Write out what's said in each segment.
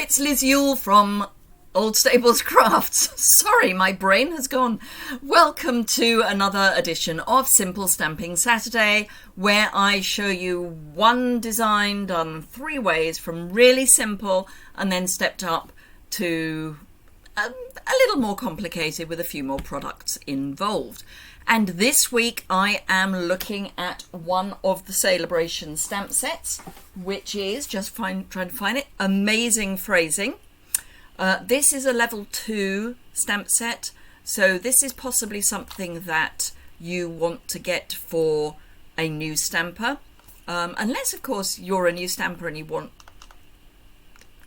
it's Liz Yuille from Old Stables Crafts. Sorry, my brain has gone. Welcome to another edition of Simple Stamping Saturday, where I show you one design done 3 ways, from really simple and then stepped up to a little more complicated with a few more products involved. And this week I am looking at one of the Celebration stamp sets, which is, trying to find it, Amazing Phrasing. This is a level 2 stamp set, so this is possibly something that you want to get for a new stamper, unless of course you're a new stamper and you want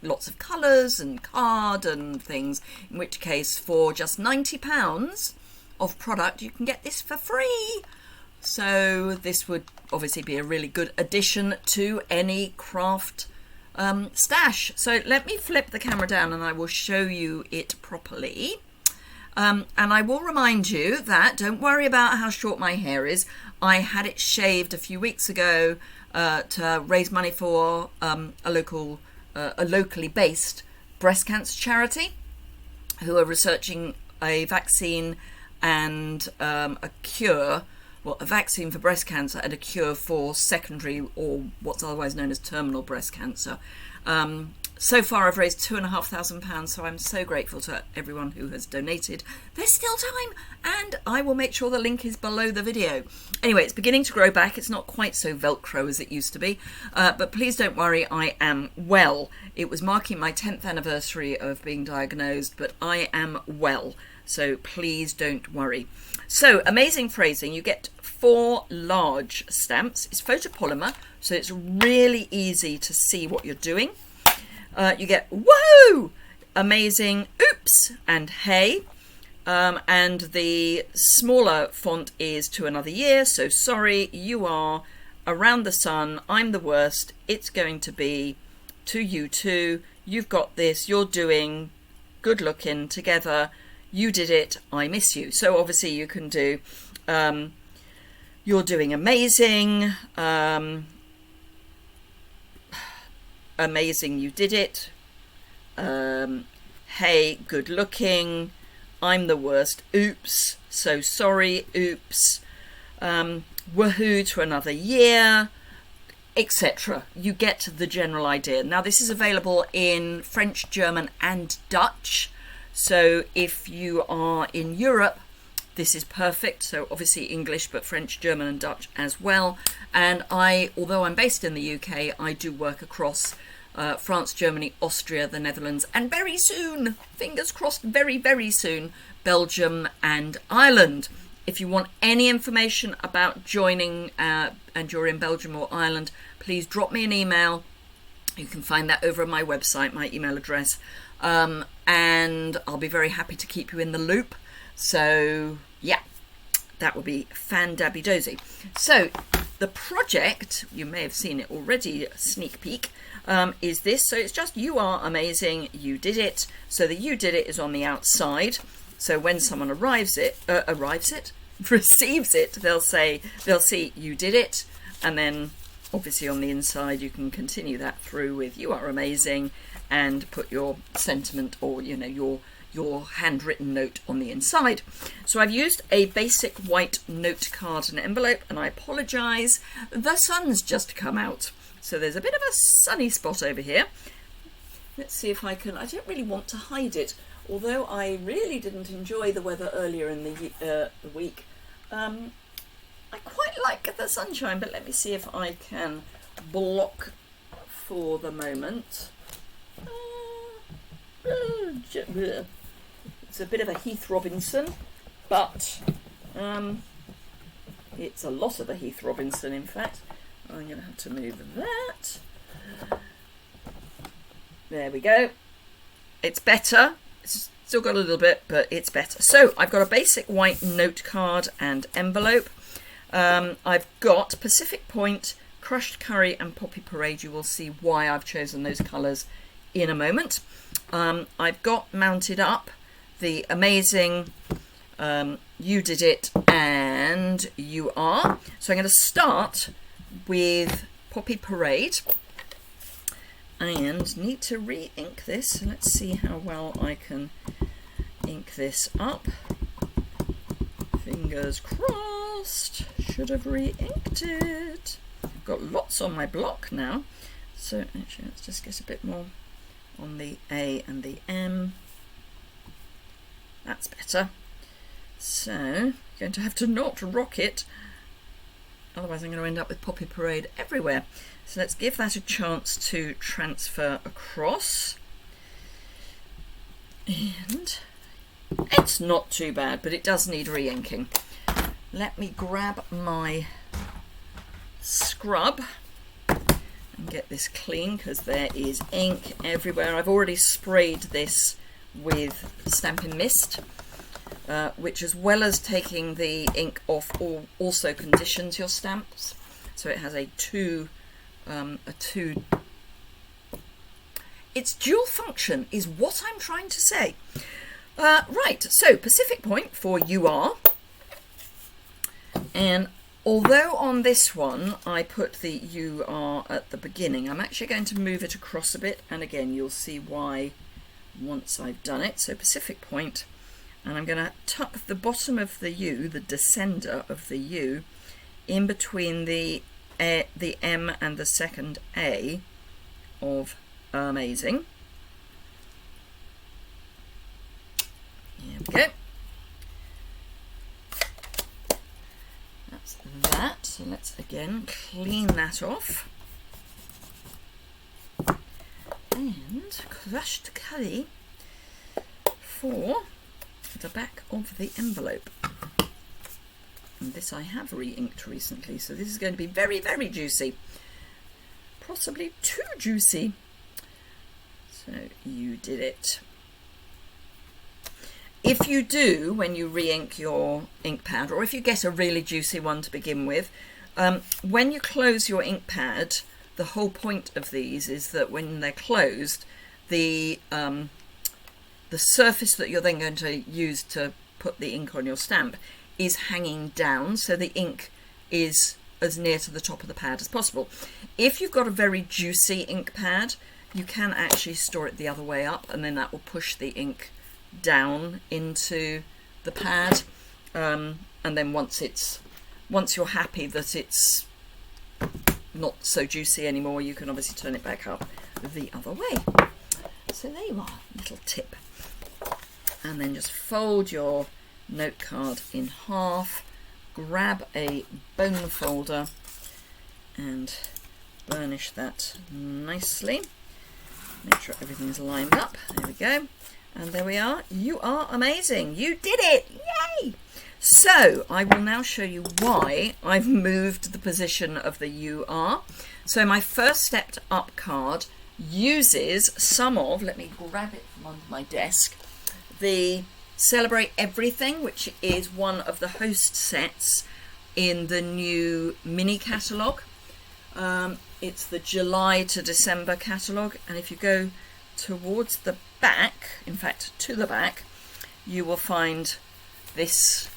lots of colours and card and things, in which case for just £90 of product you can get this for free. So this would obviously be a really good addition to any craft stash. So let me flip the camera down and I will show you it properly. And I will remind you that don't worry about how short my hair is. I had it shaved a few weeks ago to raise money for a locally based breast cancer charity who are researching a vaccine and a cure. Well, a vaccine for breast cancer and a cure for secondary, or what's otherwise known as terminal breast cancer. So far I've raised £2,500, so I'm so grateful to everyone who has donated. There's still time, and I will make sure the link is below the video. Anyway, it's beginning to grow back. It's not quite so Velcro as it used to be, but please don't worry, I am well. It was marking my 10th anniversary of being diagnosed, but I am well, so please don't worry. So, Amazing Phrasing, you get 4 large stamps. It's photopolymer, so it's really easy to see what you're doing. You get whoa, amazing, oops, and hey. And the smaller font is To Another Year, so sorry, you are around the sun, I'm the worst, it's going to be to you too, you've got this, you're doing, good looking, together, you did it, I miss you. So obviously you can do you're doing amazing, amazing, you did it, hey, good looking, I'm the worst, oops, so sorry, oops, woohoo, To Another Year, etc. You get the general idea. Now this is available in French, German and Dutch. So if you are in Europe, this is perfect. So obviously English, but French, German and Dutch as well. And although I'm based in the UK, I do work across France, Germany, Austria, the Netherlands, and very soon, fingers crossed, very, very soon, Belgium and Ireland. If you want any information about joining and you're in Belgium or Ireland, please drop me an email. You can find that over on my website, my email address. And I'll be very happy to keep you in the loop. So yeah, that would be fan-dabby-dozy. So the project, you may have seen it already, sneak peek, is this. So it's just you are amazing, you did it. So the you did it is on the outside. So when someone receives it, they'll see you did it, and then obviously on the inside you can continue that through with you are amazing and put your sentiment or your handwritten note on the inside. So I've used a basic white note card and envelope, and I apologise, the sun's just come out, so there's a bit of a sunny spot over here. Let's see if I don't really want to hide it, although I really didn't enjoy the weather earlier in the week. I quite like the sunshine, but let me see if I can block for the moment. It's a bit of a Heath Robinson, but it's a lot of a Heath Robinson, in fact. I'm going to have to move that. There we go. It's better. It's still got a little bit, but it's better. So I've got a basic white note card and envelope. I've got Pacific Point, Crushed Curry and Poppy Parade. You will see why I've chosen those colours in a moment. I've got mounted up the amazing You Did It and You Are. So I'm going to start with Poppy Parade. and need to re-ink this. Let's see how well I can ink this up. Fingers crossed. Should have re-inked it. I've got lots on my block now, so actually let's just get a bit more on the A and the M. That's better. So I'm going to have to not rock it, otherwise I'm going to end up with Poppy Parade everywhere. So let's give that a chance to transfer across. And it's not too bad, but it does need re-inking. Let me grab my scrub and get this clean, because there is ink everywhere. I've already sprayed this with Stampin' Mist, which, as well as taking the ink off, also conditions your stamps. So it has it's dual function is what I'm trying to say. Right, so Pacific Point for UR, and although on this one I put the UR at the beginning, I'm actually going to move it across a bit, and again you'll see why once I've done it. So Pacific Point, and I'm going to tuck the bottom of the U, the descender of the U, in between the M and the second A of Amazing. There we go. That's that. So let's again clean that off. And crushed curry for the back of the envelope. And this I have re-inked recently, so this is going to be very, very juicy. Possibly too juicy. So you did it. If you do, when you re-ink your ink pad, or if you get a really juicy one to begin with, when you close your ink pad, the whole point of these is that when they're closed, the surface that you're then going to use to put the ink on your stamp is hanging down, so the ink is as near to the top of the pad as possible. If you've got a very juicy ink pad, you can actually store it the other way up, and then that will push the ink down into the pad, and then once you're happy that it's not so juicy anymore, you can obviously turn it back up the other way. So there you are, little tip. And then just fold your note card in half, grab a bone folder and burnish that nicely. Make sure everything's lined up. There we go. And there we are. You are amazing. You did it. Yay! So I will now show you why I've moved the position of the UR. So my first stepped up card uses some of, let me grab it from under my desk, the Celebrate Everything, which is one of the host sets in the new mini catalogue. It's the July to December catalogue, and if you go towards the back, in fact to the back, you will find this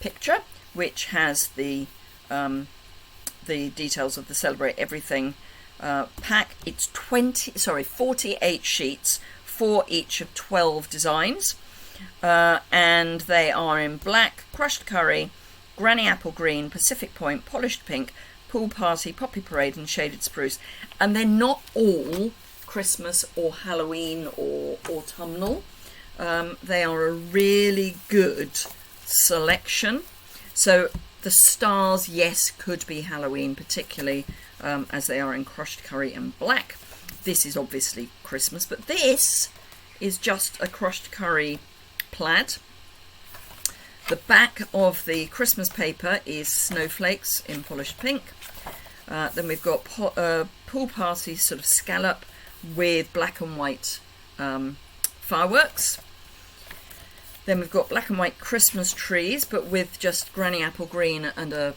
picture, which has the details of the Celebrate Everything pack. It's 48 sheets for each of 12 designs, and they are in black, crushed curry, granny apple green, Pacific Point, polished pink, pool party, poppy parade and shaded spruce. And they're not all Christmas or Halloween or autumnal. They are a really good selection. So the stars, yes, could be Halloween, particularly as they are in crushed curry and black. This is obviously Christmas, but this is just a crushed curry plaid. The back of the Christmas paper is snowflakes in polished pink. Then we've got pool party sort of scallop with black and white fireworks. Then we've got black and white Christmas trees, but with just granny apple green and a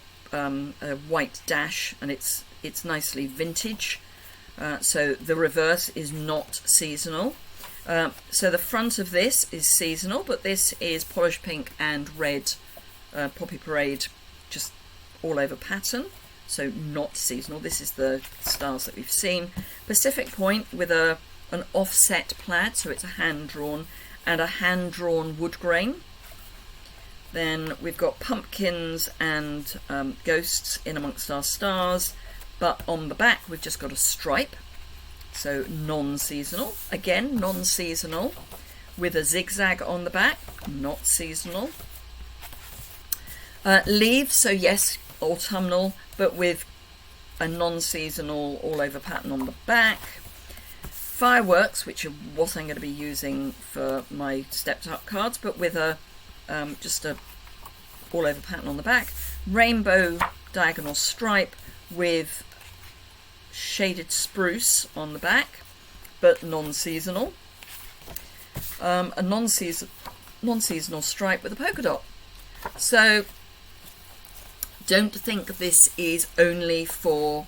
white dash, and it's nicely vintage. So the reverse is not seasonal. So the front of this is seasonal, but this is polished pink and red poppy parade, just all over pattern. so not seasonal. This is the stars that we've seen. Pacific Point with an offset plaid, so it's a hand-drawn, and a hand-drawn wood grain. Then we've got pumpkins and ghosts in amongst our stars, but on the back we've just got a stripe, so non-seasonal. Again, non-seasonal, with a zigzag on the back, not seasonal. Leaves, so yes, autumnal, but with a non-seasonal all-over pattern on the back. Fireworks, which are what I'm going to be using for my stepped up cards, but with a just a all-over pattern on the back. Rainbow diagonal stripe with shaded spruce on the back, but non-seasonal. A non-seasonal stripe with a polka dot. So don't think this is only for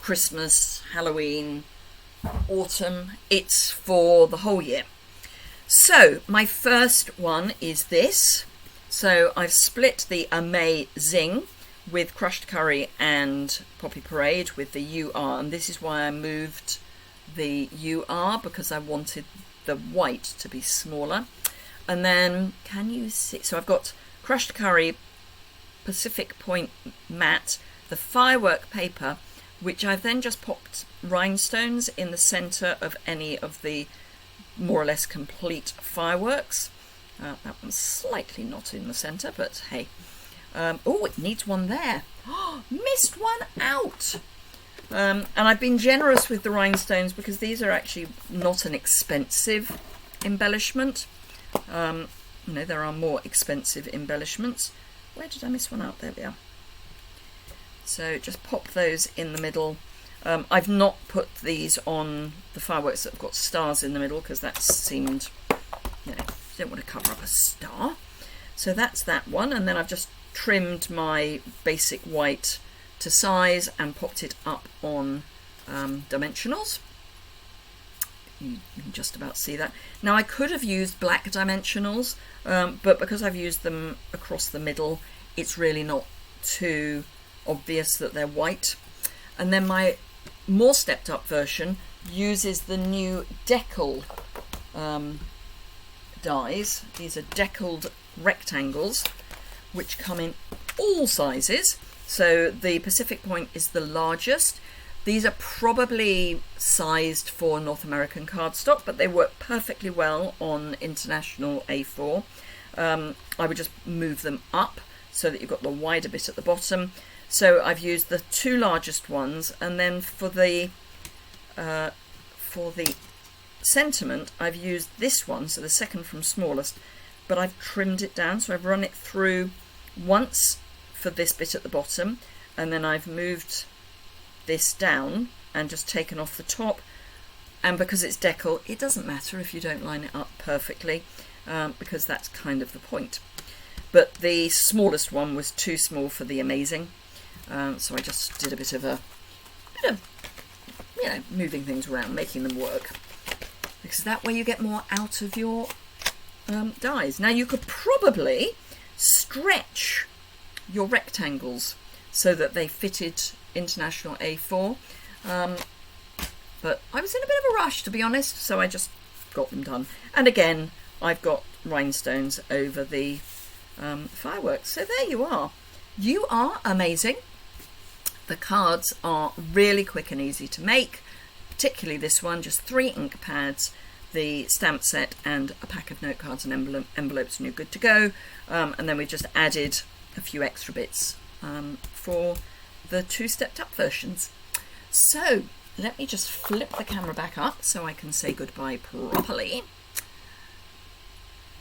Christmas, Halloween, autumn. It's for the whole year. So my first one is this. So I've split the Amazing with Crushed Curry and Poppy Parade with the UR, and this is why I moved the UR, because I wanted the white to be smaller. And then, can you see? So I've got Crushed Curry, Pacific Point matte, the firework paper, which I've then just popped rhinestones in the centre of any of the more or less complete fireworks. That one's slightly not in the centre, but hey. Oh, it needs one there. Oh, missed one out. And I've been generous with the rhinestones because these are actually not an expensive embellishment. You know, there are more expensive embellishments. Where did I miss one out? There we are. So just pop those in the middle. I've not put these on the fireworks that have got stars in the middle because that seemed, you know, don't want to cover up a star. So that's that one, and then I've just trimmed my basic white to size and popped it up on dimensionals. You can just about see that. Now I could have used black dimensionals, but because I've used them across the middle, it's really not too obvious that they're white. And then my more stepped up version uses the new decal dies. These are decaled rectangles which come in all sizes. So the Pacific Point is the largest. These are probably sized for North American cardstock, but they work perfectly well on international A4. I would just move them up so that you've got the wider bit at the bottom. So I've used the two largest ones, and then for the sentiment I've used this one, so the second from smallest, but I've trimmed it down. So I've run it through once for this bit at the bottom, and then I've moved this down and just taken off the top. And because it's decal, it doesn't matter if you don't line it up perfectly, because that's kind of the point. But the smallest one was too small for the Amazing, so I just did a bit of you know, moving things around, making them work, because that way you get more out of your dies. Now you could probably stretch your rectangles so that they fitted international A4, but I was in a bit of a rush, to be honest, so I just got them done. And again, I've got rhinestones over the fireworks. So there you are. You are amazing. The cards are really quick and easy to make, particularly this one, just 3 ink pads, the stamp set and a pack of note cards and envelopes, and you're good to go. And then we just added a few extra bits for the 2 stepped up versions. So let me just flip the camera back up so I can say goodbye properly.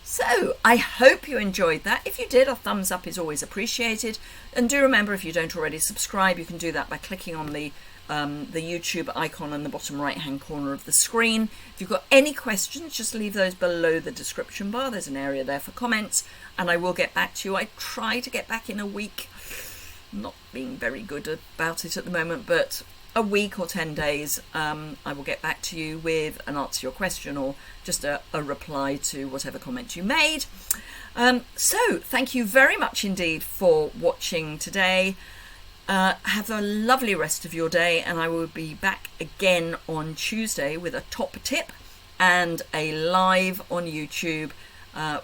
So I hope you enjoyed that. If you did, a thumbs up is always appreciated. And do remember, if you don't already subscribe, you can do that by clicking on the YouTube icon in the bottom right hand corner of the screen. If you've got any questions, just leave those below the description bar. There's an area there for comments, and I will get back to you. I try to get back in a week. Not being very good about it at the moment, but a week or 10 days, I will get back to you with an answer to your question, or just a reply to whatever comment you made. So thank you very much indeed for watching today. Have a lovely rest of your day, and I will be back again on Tuesday with a top tip and a live on YouTube,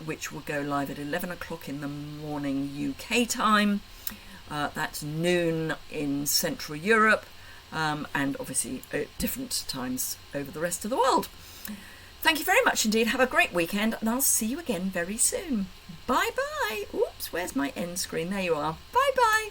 which will go live at 11 o'clock in the morning UK time. That's noon in Central Europe, and obviously at different times over the rest of the world. Thank you very much indeed. Have a great weekend, and I'll see you again very soon. Bye bye. Oops, where's my end screen? There you are. Bye bye.